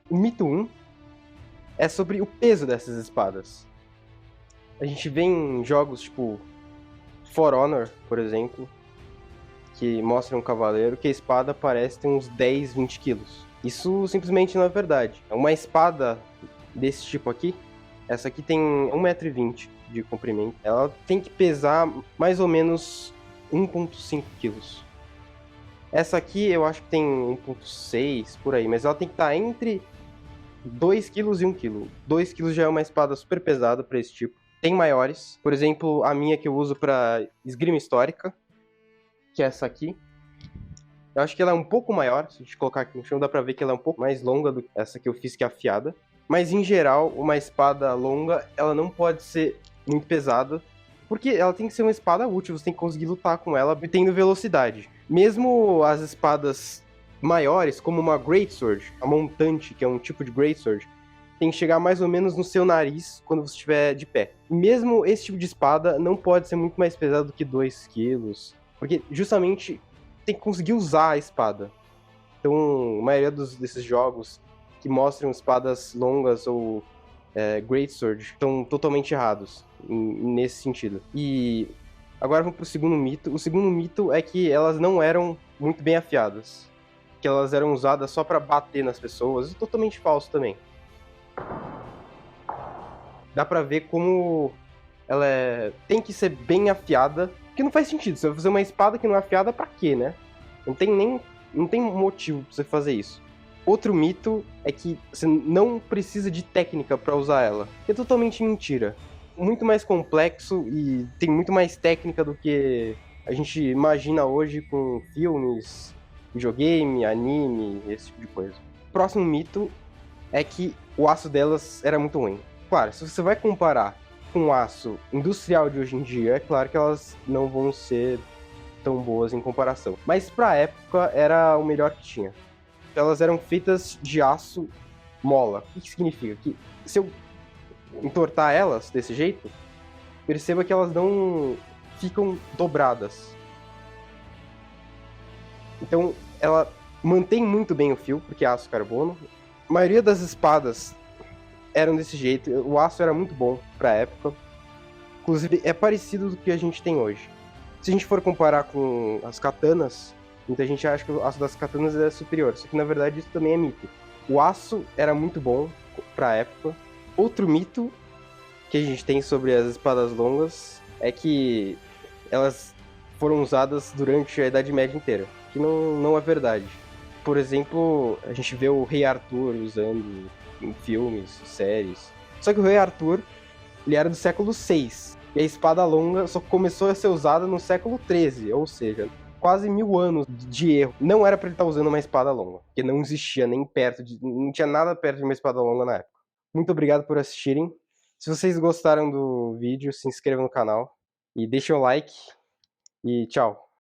O mito 1 é sobre o peso dessas espadas. A gente vê em jogos tipo For Honor, por exemplo, que mostra um cavaleiro que a espada parece ter uns 10, 20 quilos. Isso simplesmente não é verdade. Uma espada desse tipo aqui, essa aqui tem 1,20 m de comprimento. Ela tem que pesar mais ou menos 1,5 quilos. Essa aqui eu acho que tem 1,6 por aí, mas ela tem que estar entre 2 quilos e 1 quilo. 2 quilos já é uma espada super pesada para esse tipo. Tem maiores, por exemplo, a minha que eu uso para esgrima histórica, que é essa aqui. Eu acho que ela é um pouco maior, se a gente colocar aqui no chão, dá pra ver que ela é um pouco mais longa do que essa que eu fiz, que é afiada. Mas, em geral, uma espada longa, ela não pode ser muito pesada, porque ela tem que ser uma espada útil, você tem que conseguir lutar com ela tendo velocidade. Mesmo as espadas maiores, como uma Greatsword, a montante, que é um tipo de Greatsword, tem que chegar mais ou menos no seu nariz quando você estiver de pé. Mesmo esse tipo de espada não pode ser muito mais pesado do que 2 quilos, porque justamente tem que conseguir usar a espada. Então, a maioria desses jogos que mostram espadas longas ou Greatsword estão totalmente errados nesse sentido. E agora vamos pro segundo mito. O segundo mito é que elas não eram muito bem afiadas. Que elas eram usadas só para bater nas pessoas. Totalmente falso também. Dá pra ver como ela tem que ser bem afiada. Que não faz sentido. Você vai fazer uma espada que não é afiada, pra quê, né? Não tem motivo pra você fazer isso. Outro mito é que você não precisa de técnica para usar ela. É totalmente mentira. Muito mais complexo e tem muito mais técnica do que a gente imagina hoje com filmes, videogame, anime, esse tipo de coisa. Próximo mito é que o aço delas era muito ruim. Claro, se você vai comparar com o aço industrial de hoje em dia, é claro que elas não vão ser tão boas em comparação. Mas pra época era o melhor que tinha. Elas eram feitas de aço mola. O que significa? Que se eu entortar elas desse jeito, perceba que elas não ficam dobradas. Então ela mantém muito bem o fio, porque é aço carbono. A maioria das espadas eram desse jeito. O aço era muito bom pra época. Inclusive, é parecido do que a gente tem hoje. Se a gente for comparar com as katanas, muita gente acha que o aço das katanas é superior. Só que, na verdade, isso também é mito. O aço era muito bom pra época. Outro mito que a gente tem sobre as espadas longas é que elas foram usadas durante a Idade Média inteira. Que não é verdade. Por exemplo, a gente vê o Rei Arthur usando em filmes, séries. Só que o Rei Arthur, ele era do século VI. E a espada longa só começou a ser usada no século XIII, ou seja, quase 1000 anos de erro. Não era para ele estar usando uma espada longa, porque não existia nem perto de. Não tinha nada perto de uma espada longa na época. Muito obrigado por assistirem. Se vocês gostaram do vídeo, se inscrevam no canal e deixem o like. E tchau.